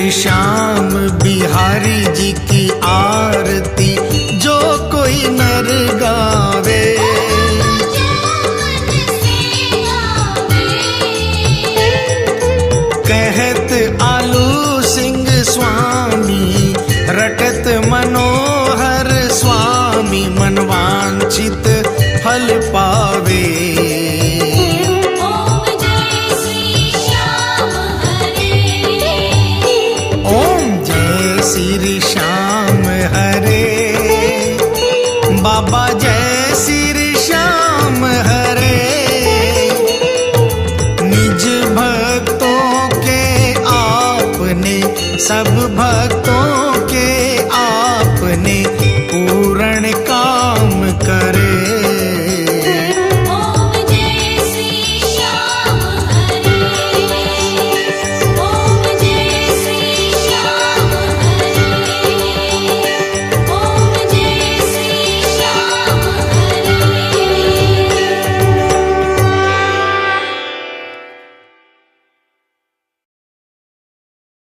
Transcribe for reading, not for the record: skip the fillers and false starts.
श्री श्याम बिहारी जी की आरती जो कोई नर गावे। कहत आलू सिंह स्वामी रटत मनोहर स्वामी मनवांछित फल पावे। ओम जय श्री श्याम हरे। ओम जय श्री श्याम हरे। बाबा जय श्री श्याम हरे। निज भक्तों के आपने सब भक्तों के आपने